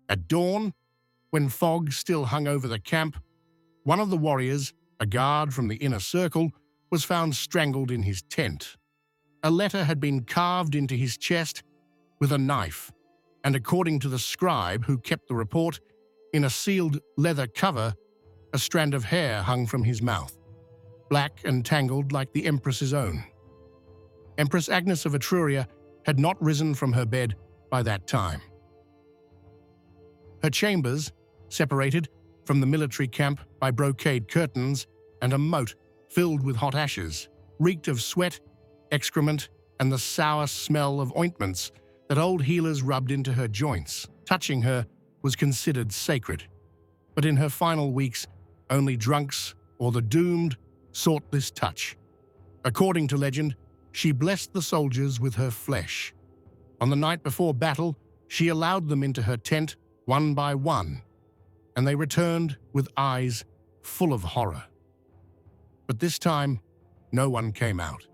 At dawn, when fog still hung over the camp, one of the warriors, a guard from the inner circle, was found strangled in his tent. A letter had been carved into his chest with a knife, and according to the scribe who kept the report, in a sealed leather cover, a strand of hair hung from his mouth, black and tangled like the Empress's own. Empress Agnes of Etruria had not risen from her bed by that time. Her chambers, separated from the military camp by brocade curtains and a moat filled with hot ashes, reeked of sweat, excrement, and the sour smell of ointments that old healers rubbed into her joints. Touching her was considered sacred, but in her final weeks, only drunks or the doomed sought this touch. According to legend, she blessed the soldiers with her flesh. On the night before battle, she allowed them into her tent one by one, and they returned with eyes full of horror. But this time, no one came out.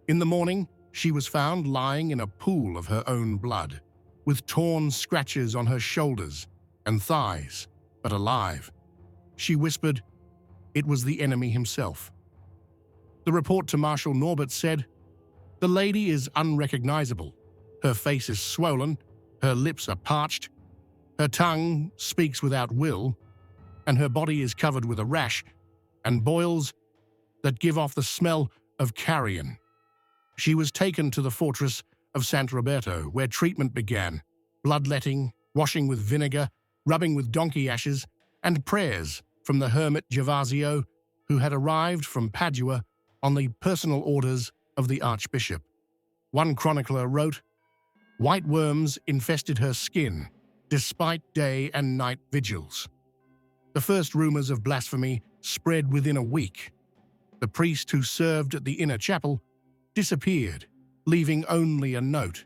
In the morning, she was found lying in a pool of her own blood, with torn scratches on her shoulders and thighs, but alive. She whispered, it was the enemy himself. The report to Marshal Norbert said, the lady is unrecognizable. Her face is swollen, her lips are parched, her tongue speaks without will, and her body is covered with a rash and boils that give off the smell of carrion. She was taken to the fortress of Sant Roberto, where treatment began, bloodletting, washing with vinegar, rubbing with donkey ashes, and prayers from the hermit Gervasio, who had arrived from Padua on the personal orders of the archbishop. One chronicler wrote, white worms infested her skin, despite day and night vigils. The first rumors of blasphemy spread within a week. The priest who served at the inner chapel disappeared, leaving only a note.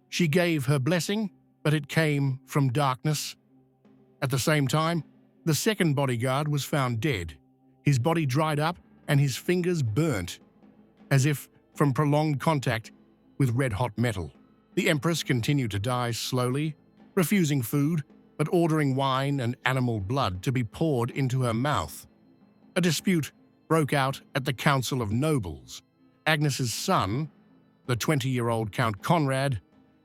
She gave her blessing, but it came from darkness. At the same time, the second bodyguard was found dead, his body dried up and his fingers burnt, as if from prolonged contact with red-hot metal. The Empress continued to die slowly, refusing food, but ordering wine and animal blood to be poured into her mouth. A dispute broke out at the Council of Nobles. Agnes's son, the 20-year-old Count Conrad,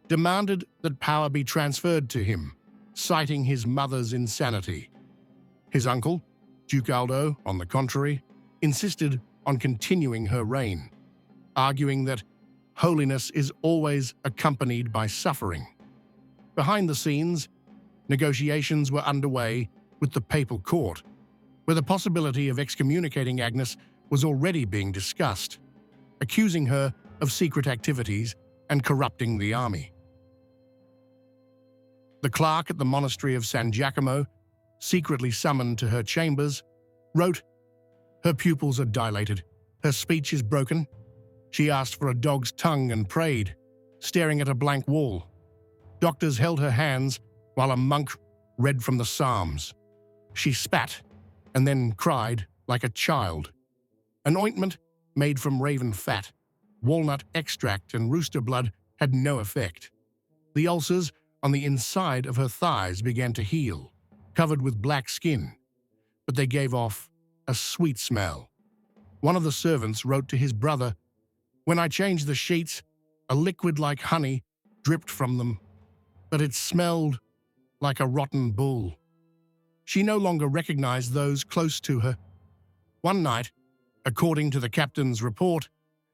demanded that power be transferred to him, citing his mother's insanity. His uncle, Duke Aldo, on the contrary, insisted on continuing her reign, arguing that holiness is always accompanied by suffering. Behind the scenes, negotiations were underway with the papal court, where the possibility of excommunicating Agnes was already being discussed, accusing her of secret activities and corrupting the army. The clerk at the monastery of San Giacomo, secretly summoned to her chambers, wrote, her pupils are dilated, her speech is broken. She asked for a dog's tongue and prayed, staring at a blank wall. Doctors held her hands while a monk read from the Psalms. She spat and then cried like a child. An ointment made from raven fat, walnut extract, and rooster blood had no effect. The ulcers on the inside of her thighs began to heal, covered with black skin, but they gave off a sweet smell. One of the servants wrote to his brother, when I changed the sheets, a liquid like honey dripped from them, but it smelled like a rotten bull. She no longer recognized those close to her. One night, according to the captain's report,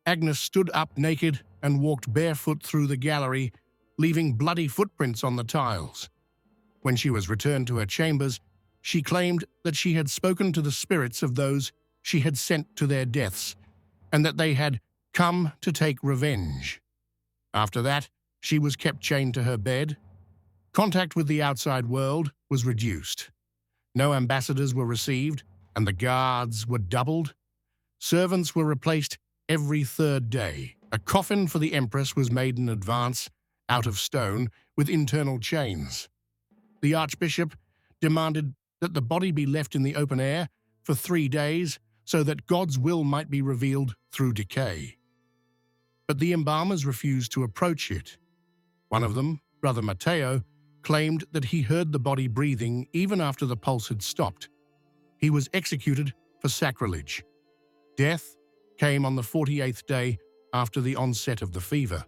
Agnes stood up naked and walked barefoot through the gallery, leaving bloody footprints on the tiles. When she was returned to her chambers, she claimed that she had spoken to the spirits of those she had sent to their deaths, and that they had come to take revenge. After that, she was kept chained to her bed. Contact with the outside world was reduced. No ambassadors were received, and the guards were doubled. Servants were replaced every third day. A coffin for the Empress was made in advance, out of stone, with internal chains. The Archbishop demanded that the body be left in the open air for 3 days so that God's will might be revealed through decay. But the embalmers refused to approach it. One of them, Brother Matteo, claimed that he heard the body breathing even after the pulse had stopped. He was executed for sacrilege. Death came on the 48th day after the onset of the fever.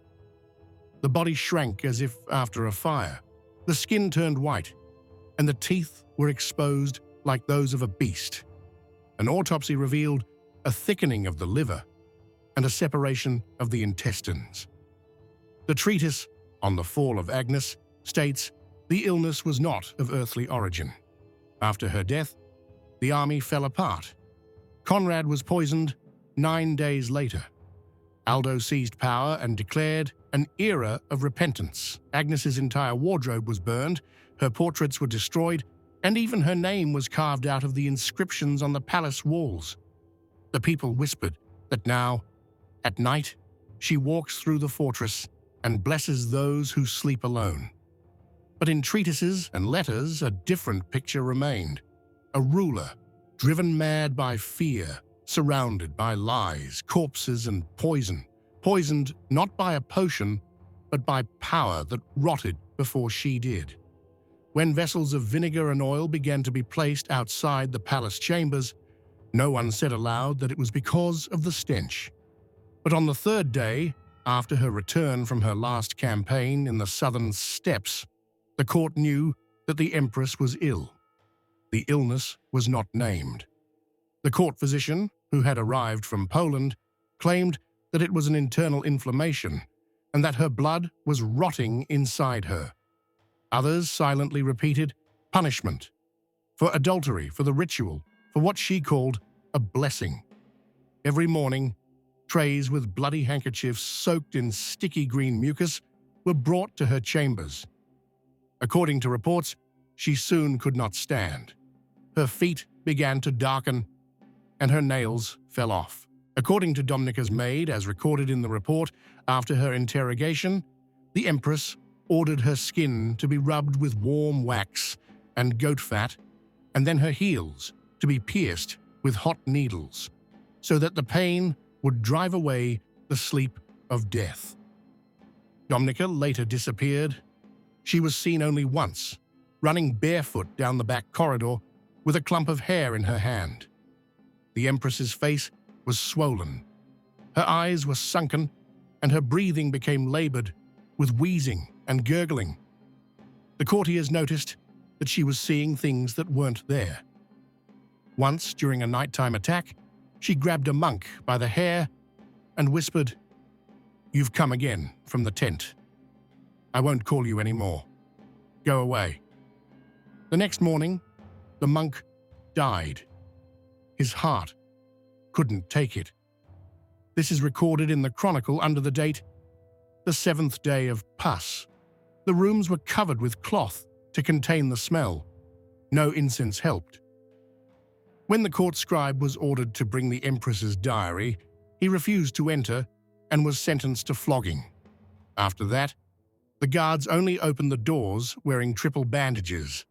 The body shrank as if after a fire. The skin turned white, and the teeth were exposed like those of a beast. An autopsy revealed a thickening of the liver and a separation of the intestines. The treatise on the fall of Agnes states the illness was not of earthly origin. After her death, the army fell apart. Conrad was poisoned 9 days later. Aldo seized power and declared an era of repentance. Agnes's entire wardrobe was burned, her portraits were destroyed, and even her name was carved out of the inscriptions on the palace walls. The people whispered that now, at night, she walks through the fortress and blesses those who sleep alone. But in treatises and letters, a different picture remained. A ruler, driven mad by fear, surrounded by lies, corpses, and poison, poisoned not by a potion, but by power that rotted before she did. When vessels of vinegar and oil began to be placed outside the palace chambers, no one said aloud that it was because of the stench. But on the third day, after her return from her last campaign in the southern steppes, the court knew that the Empress was ill. The illness was not named. The court physician, who had arrived from Poland, claimed that it was an internal inflammation and that her blood was rotting inside her. Others silently repeated punishment for adultery, for the ritual, for what she called a blessing. Every morning, trays with bloody handkerchiefs soaked in sticky green mucus were brought to her chambers. According to reports, she soon could not stand. Her feet began to darken, and her nails fell off. According to Domnica's maid, as recorded in the report, after her interrogation, the Empress ordered her skin to be rubbed with warm wax and goat fat, and then her heels to be pierced with hot needles, so that the pain would drive away the sleep of death. Domnica later disappeared. She was seen only once, running barefoot down the back corridor with a clump of hair in her hand. The Empress's face was swollen. Her eyes were sunken, and her breathing became labored with wheezing and gurgling. The courtiers noticed that she was seeing things that weren't there. Once, during a nighttime attack, she grabbed a monk by the hair and whispered, "You've come again from the tent. I won't call you anymore. Go away." The next morning, the monk died. His heart couldn't take it. This is recorded in the chronicle under the date, the 7th day of Pus. The rooms were covered with cloth to contain the smell. No incense helped. When the court scribe was ordered to bring the Empress's diary, he refused to enter and was sentenced to flogging. After that, the guards only opened the doors wearing triple bandages.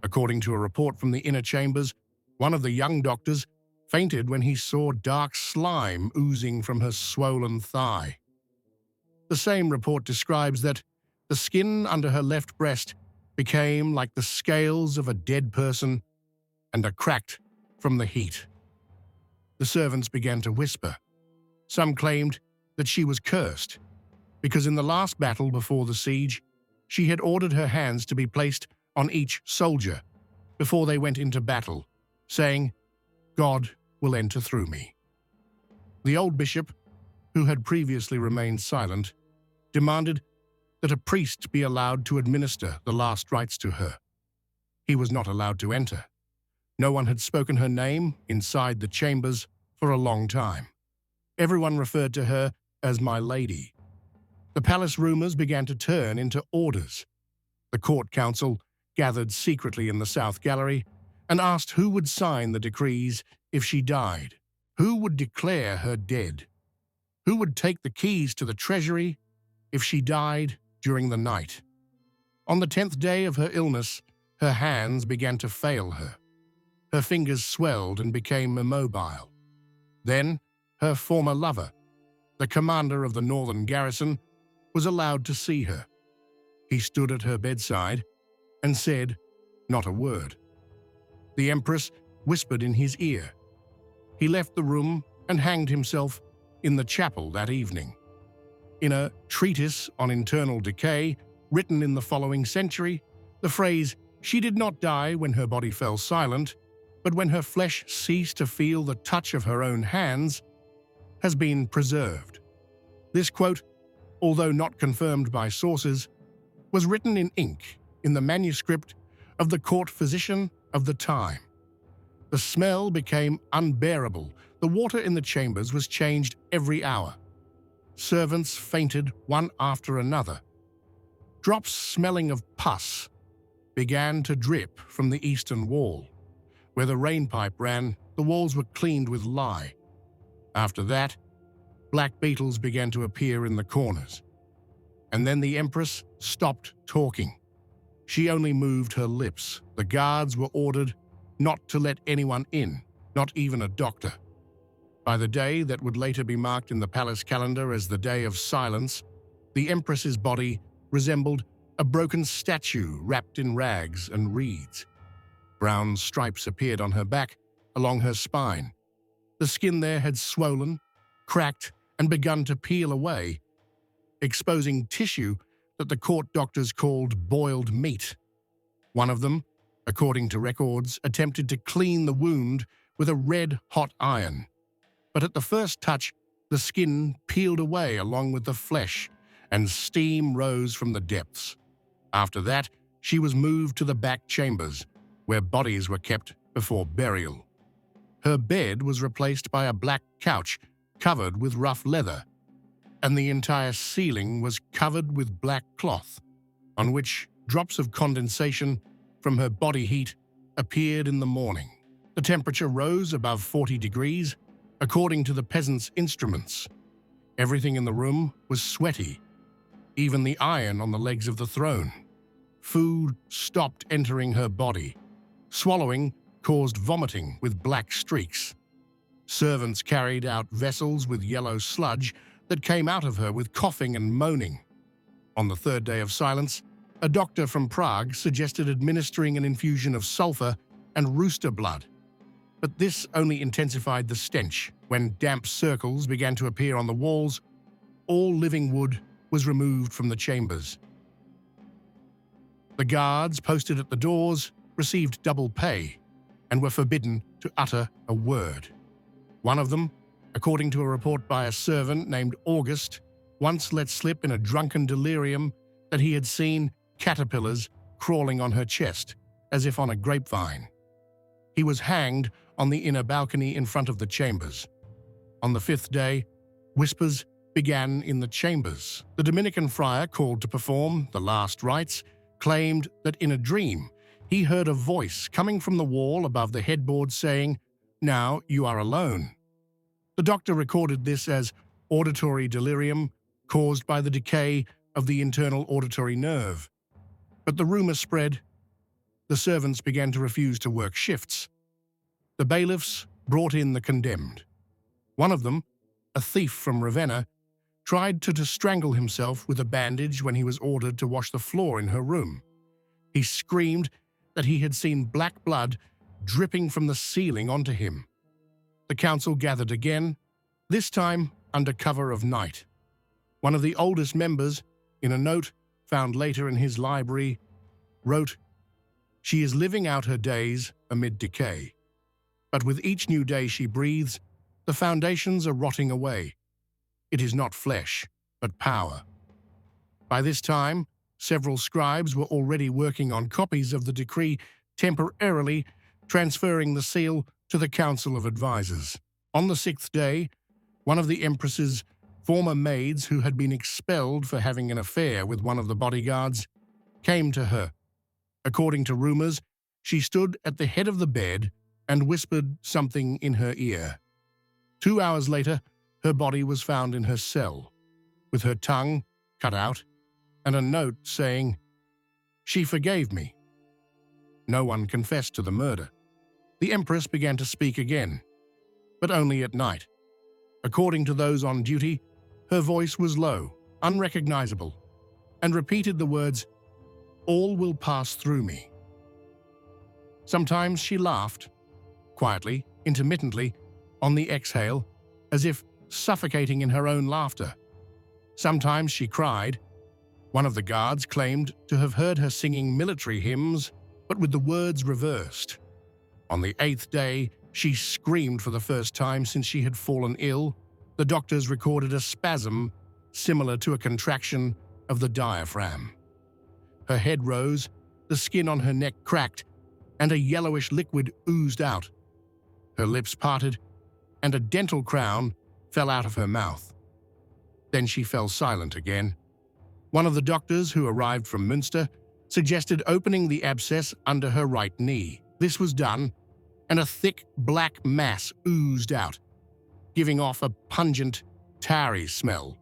According to a report from the inner chambers, one of the young doctors fainted when he saw dark slime oozing from her swollen thigh. The same report describes that the skin under her left breast became like the scales of a dead person and are cracked from the heat. The servants began to whisper. Some claimed that she was cursed, because in the last battle before the siege, she had ordered her hands to be placed on each soldier before they went into battle, saying, "God will enter through me." The old bishop, who had previously remained silent, demanded that a priest be allowed to administer the last rites to her. He was not allowed to enter. No one had spoken her name inside the chambers for a long time. Everyone referred to her as my lady. The palace rumors began to turn into orders. The court council gathered secretly in the South Gallery and asked who would sign the decrees if she died, who would declare her dead, who would take the keys to the treasury if she died during the night. On the 10th day of her illness, her hands began to fail her. Her fingers swelled and became immobile. Then, her former lover, the commander of the northern garrison, was allowed to see her. He stood at her bedside and said not a word. The Empress whispered in his ear. He left the room and hanged himself in the chapel that evening. In a treatise on internal decay, written in the following century, the phrase, "She did not die when her body fell silent, but when her flesh ceased to feel the touch of her own hands," has been preserved. This quote, although not confirmed by sources, was written in ink in the manuscript of the court physician of the time. The smell became unbearable. The water in the chambers was changed every hour. Servants fainted one after another. Drops smelling of pus began to drip from the eastern wall. Where the rain pipe ran, the walls were cleaned with lye. After that, black beetles began to appear in the corners. And then the Empress stopped talking. She only moved her lips. The guards were ordered not to let anyone in, not even a doctor. By the day that would later be marked in the palace calendar as the Day of Silence, the Empress's body resembled a broken statue wrapped in rags and reeds. Brown stripes appeared on her back, along her spine. The skin there had swollen, cracked, and begun to peel away, exposing tissue that the court doctors called boiled meat. One of them, according to records, attempted to clean the wound with a red-hot iron. But at the first touch, the skin peeled away along with the flesh, and steam rose from the depths. After that, she was moved to the back chambers, where bodies were kept before burial. Her bed was replaced by a black couch covered with rough leather, and the entire ceiling was covered with black cloth, on which drops of condensation from her body heat appeared in the morning. The temperature rose above 40 degrees, according to the peasants' instruments. Everything in the room was sweaty, even the iron on the legs of the throne. Food stopped entering her body. Swallowing caused vomiting with black streaks. Servants carried out vessels with yellow sludge that came out of her with coughing and moaning. On the third day of silence, a doctor from Prague suggested administering an infusion of sulfur and rooster blood. But this only intensified the stench. When damp circles began to appear on the walls, all living wood was removed from the chambers. The guards posted at the doors received double pay and were forbidden to utter a word. One of them, according to a report by a servant named August, once let slip in a drunken delirium that he had seen caterpillars crawling on her chest, as if on a grapevine. He was hanged on the inner balcony in front of the chambers. On the fifth day, whispers began in the chambers. The Dominican friar called to perform the last rites claimed that in a dream he heard a voice coming from the wall above the headboard saying, "Now you are alone." The doctor recorded this as auditory delirium caused by the decay of the internal auditory nerve. But the rumor spread. The servants began to refuse to work shifts. The bailiffs brought in the condemned. One of them, a thief from Ravenna, tried to strangle himself with a bandage when he was ordered to wash the floor in her room. He screamed that he had seen black blood dripping from the ceiling onto him. The council gathered again, this time under cover of night. One of the oldest members, in a note found later in his library, wrote, "She is living out her days amid decay. But with each new day she breathes, the foundations are rotting away. It is not flesh, but power." By this time, several scribes were already working on copies of the decree, temporarily transferring the seal to the Council of Advisors. On the sixth day, one of the Empress's former maids, who had been expelled for having an affair with one of the bodyguards, came to her. According to rumors, she stood at the head of the bed and whispered something in her ear. 2 hours later, her body was found in her cell, with her tongue cut out and a note saying, "She forgave me." No one confessed to the murder. The Empress began to speak again, but only at night. According to those on duty, her voice was low, unrecognizable, and repeated the words, All will pass through me. Sometimes she laughed, quietly, intermittently, on the exhale, as if suffocating in her own laughter. Sometimes she cried. One of the guards claimed to have heard her singing military hymns, but with the words reversed. On the 8th day, she screamed for the first time since she had fallen ill. The doctors recorded a spasm similar to a contraction of the diaphragm. Her head rose, the skin on her neck cracked, and a yellowish liquid oozed out. Her lips parted, and a dental crown fell out of her mouth. Then she fell silent again. One of the doctors who arrived from Münster suggested opening the abscess under her right knee. This was done, and a thick black mass oozed out, giving off a pungent, tarry smell.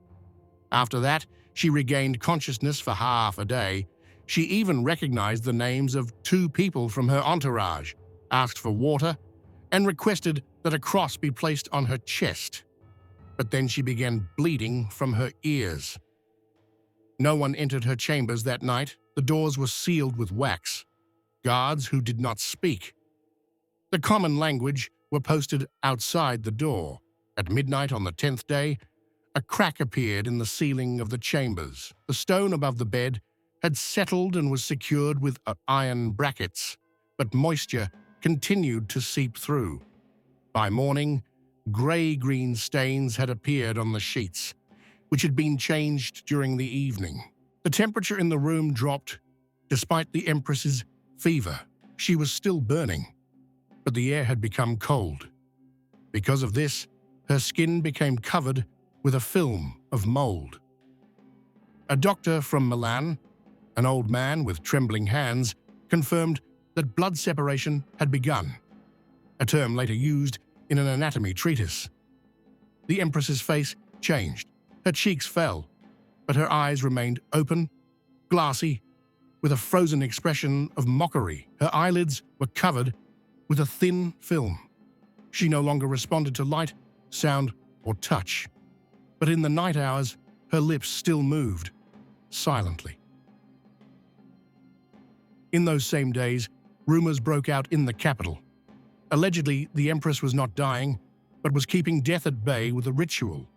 After that, she regained consciousness for half a day. She even recognized the names of 2 people from her entourage, asked for water, and requested that a cross be placed on her chest. But then she began bleeding from her ears. No one entered her chambers that night. The doors were sealed with wax. Guards who did not speak. The common language were posted outside the door. At midnight on the 10th day, a crack appeared in the ceiling of the chambers. The stone above the bed had settled and was secured with iron brackets, but moisture continued to seep through. By morning, grey-green stains had appeared on the sheets, which had been changed during the evening. The temperature in the room dropped. Despite the Empress's fever, she was still burning, but the air had become cold. Because of this, her skin became covered with a film of mold. A doctor from Milan, an old man with trembling hands, confirmed that blood separation had begun, a term later used in an anatomy treatise. The Empress's face changed. Her cheeks fell, but her eyes remained open, glassy, with a frozen expression of mockery. Her eyelids were covered with a thin film. She no longer responded to light, sound, or touch. But in the night hours, her lips still moved, silently. In those same days, rumors broke out in the capital. Allegedly, the Empress was not dying, but was keeping death at bay with a ritual.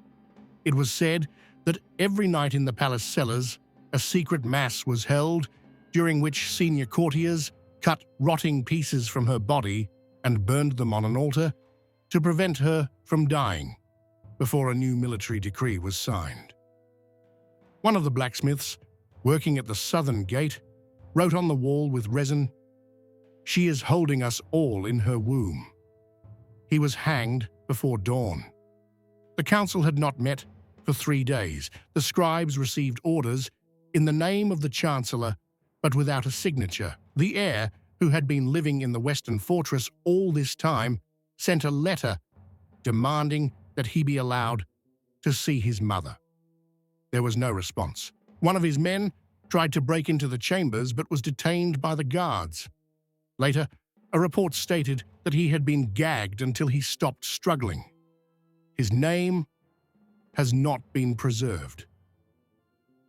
It was said that every night in the palace cellars, a secret mass was held, during which senior courtiers cut rotting pieces from her body and burned them on an altar to prevent her from dying before a new military decree was signed. One of the blacksmiths, working at the southern gate, wrote on the wall with resin, "She is holding us all in her womb." He was hanged before dawn. The council had not met for 3 days. The scribes received orders in the name of the chancellor, but without a signature. The heir, who had been living in the Western Fortress all this time, sent a letter demanding that he be allowed to see his mother. There was no response. One of his men tried to break into the chambers but was detained by the guards. Later, a report stated that he had been gagged until he stopped struggling. His name has not been preserved.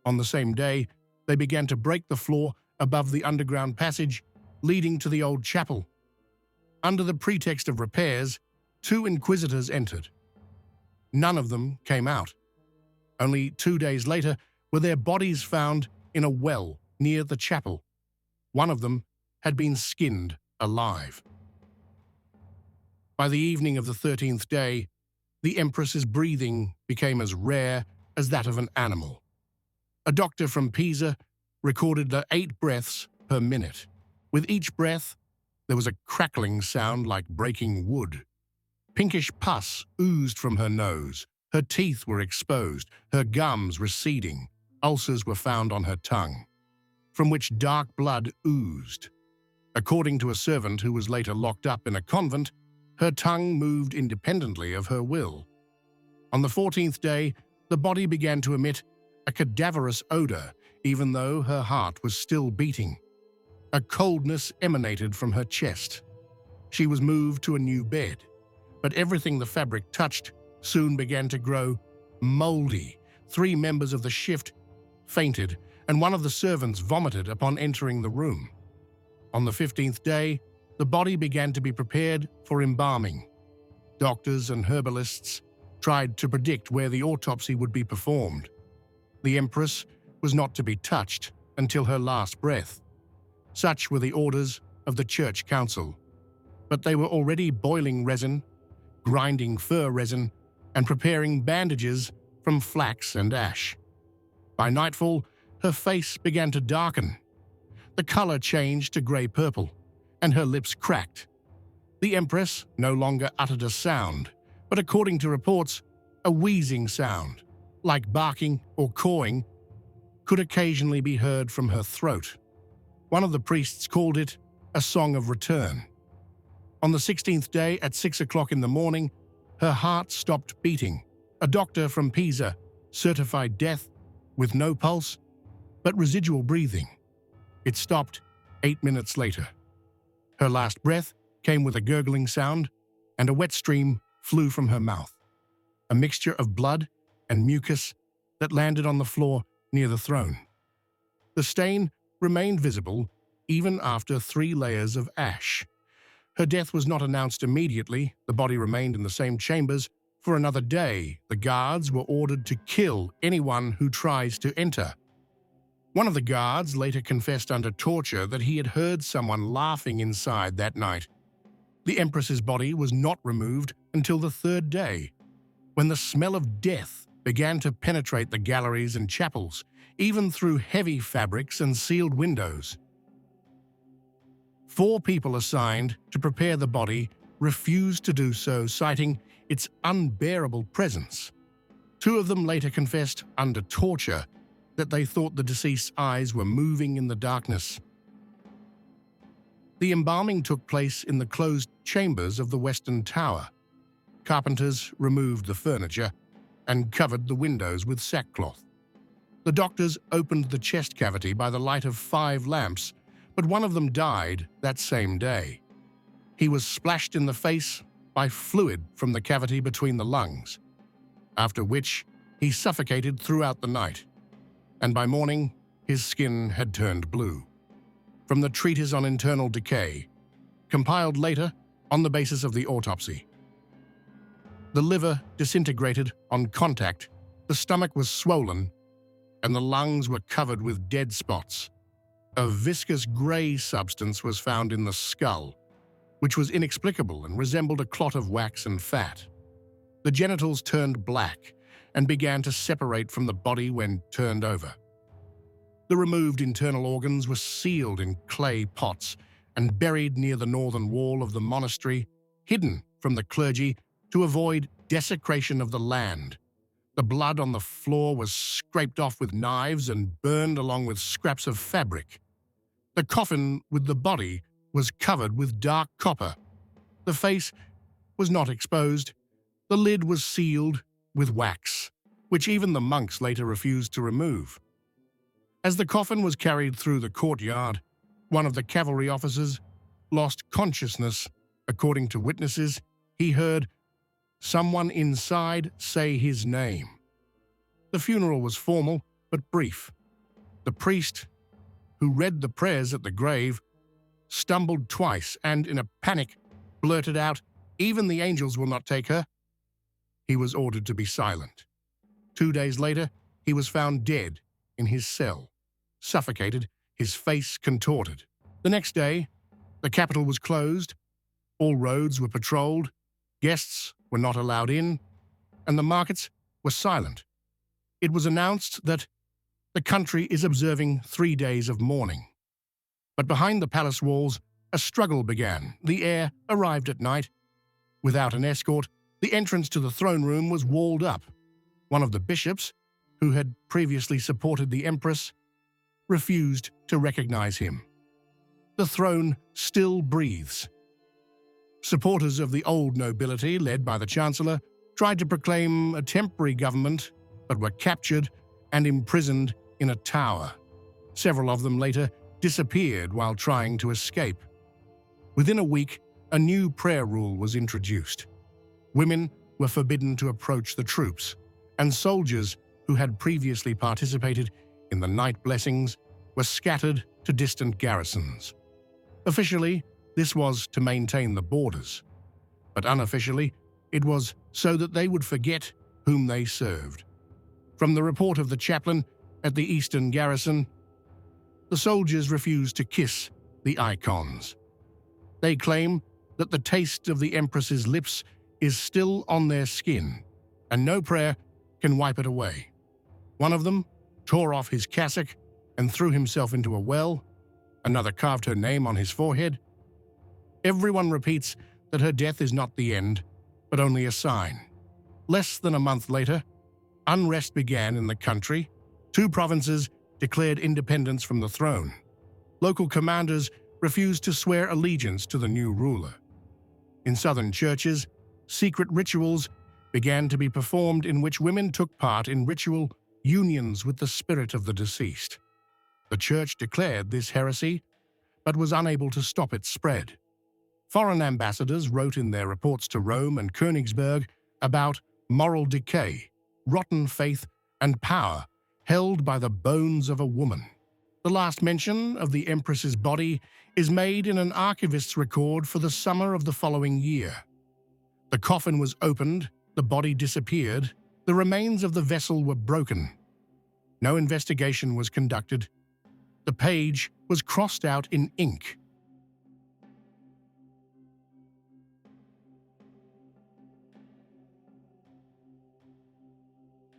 On the same day, they began to break the floor above the underground passage leading to the old chapel. Under the pretext of repairs, 2 inquisitors entered. None of them came out. Only 2 days later were their bodies found in a well near the chapel. One of them had been skinned alive. By the evening of the 13th day, the Empress's breathing became as rare as that of an animal. A doctor from Pisa recorded the 8 breaths per minute. With each breath, there was a crackling sound like breaking wood. Pinkish pus oozed from her nose. Her teeth were exposed, her gums receding. Ulcers were found on her tongue, from which dark blood oozed. According to a servant who was later locked up in a convent, her tongue moved independently of her will. On the 14th day, the body began to emit a cadaverous odor, even though her heart was still beating. A coldness emanated from her chest. She was moved to a new bed, but everything the fabric touched soon began to grow moldy. 3 members of the shift fainted, and one of the servants vomited upon entering the room. On the 15th day, the body began to be prepared for embalming. Doctors and herbalists tried to predict where the autopsy would be performed. The Empress was not to be touched until her last breath. Such were the orders of the Church Council. But they were already boiling resin, grinding fir resin, and preparing bandages from flax and ash. By nightfall, her face began to darken. The color changed to grey-purple, and her lips cracked. The Empress no longer uttered a sound, but according to reports, a wheezing sound, like barking or cawing, could occasionally be heard from her throat. One of the priests called it a song of return. On the 16th day at 6 o'clock in the morning, her heart stopped beating. A doctor from Pisa certified death with no pulse, but residual breathing. It stopped 8 minutes later. Her last breath came with a gurgling sound, and a wet stream flew from her mouth, a mixture of blood and mucus that landed on the floor near the throne. The stain remained visible even after 3 layers of ash. Her death was not announced immediately. The body remained in the same chambers for another day. The guards were ordered to kill anyone who tries to enter. One of the guards later confessed under torture that he had heard someone laughing inside that night. The Empress's body was not removed until the 3rd day, when the smell of death began to penetrate the galleries and chapels, even through heavy fabrics and sealed windows. 4 people assigned to prepare the body refused to do so, citing its unbearable presence. 2 of them later confessed under torture that they thought the deceased's eyes were moving in the darkness. The embalming took place in the closed chambers of the Western Tower. Carpenters removed the furniture and covered the windows with sackcloth. The doctors opened the chest cavity by the light of 5 lamps, but one of them died that same day. He was splashed in the face by fluid from the cavity between the lungs, after which he suffocated throughout the night, and by morning his skin had turned blue. From the Treatise on Internal Decay, compiled later on the basis of the autopsy. The liver disintegrated on contact, the stomach was swollen, and the lungs were covered with dead spots. A viscous grey substance was found in the skull, which was inexplicable and resembled a clot of wax and fat. The genitals turned black and began to separate from the body when turned over. The removed internal organs were sealed in clay pots and buried near the northern wall of the monastery, hidden from the clergy to avoid desecration of the land. The blood on the floor was scraped off with knives and burned along with scraps of fabric. The coffin with the body was covered with dark copper. The face was not exposed. The lid was sealed with wax, which even the monks later refused to remove. As the coffin was carried through the courtyard, one of the cavalry officers lost consciousness. According to witnesses, he heard someone inside say his name. The funeral was formal but brief. The priest, who read the prayers at the grave, stumbled twice and, in a panic, blurted out, "Even the angels will not take her." He was ordered to be silent. 2 days later, he was found dead in his cell, suffocated, his face contorted. The next day, the capital was closed, all roads were patrolled, guests were not allowed in, and the markets were silent. It was announced that the country is observing 3 days of mourning. But behind the palace walls, a struggle began. The heir arrived at night. Without an escort, the entrance to the throne room was walled up. One of the bishops, who had previously supported the Empress, refused to recognize him. The throne still breathes. Supporters of the old nobility, led by the Chancellor, tried to proclaim a temporary government, but were captured and imprisoned in a tower. Several of them later disappeared while trying to escape. Within a week, a new prayer rule was introduced. Women were forbidden to approach the troops, and soldiers who had previously participated in the night blessings were scattered to distant garrisons. Officially, this was to maintain the borders, but unofficially, it was so that they would forget whom they served. From the report of the chaplain at the eastern garrison, the soldiers refused to kiss the icons. They claim that the taste of the Empress's lips is still on their skin, and no prayer can wipe it away. One of them tore off his cassock and threw himself into a well. Another carved her name on his forehead. Everyone repeats that her death is not the end, but only a sign. Less than a month later, unrest began in the country. 2 provinces declared independence from the throne. Local commanders refused to swear allegiance to the new ruler. In southern churches, secret rituals began to be performed in which women took part in ritual unions with the spirit of the deceased. The church declared this heresy, but was unable to stop its spread. Foreign ambassadors wrote in their reports to Rome and Königsberg about moral decay, rotten faith, and power held by the bones of a woman. The last mention of the Empress's body is made in an archivist's record for the summer of the following year. The coffin was opened, the body disappeared, the remains of the vessel were broken. No investigation was conducted. The page was crossed out in ink,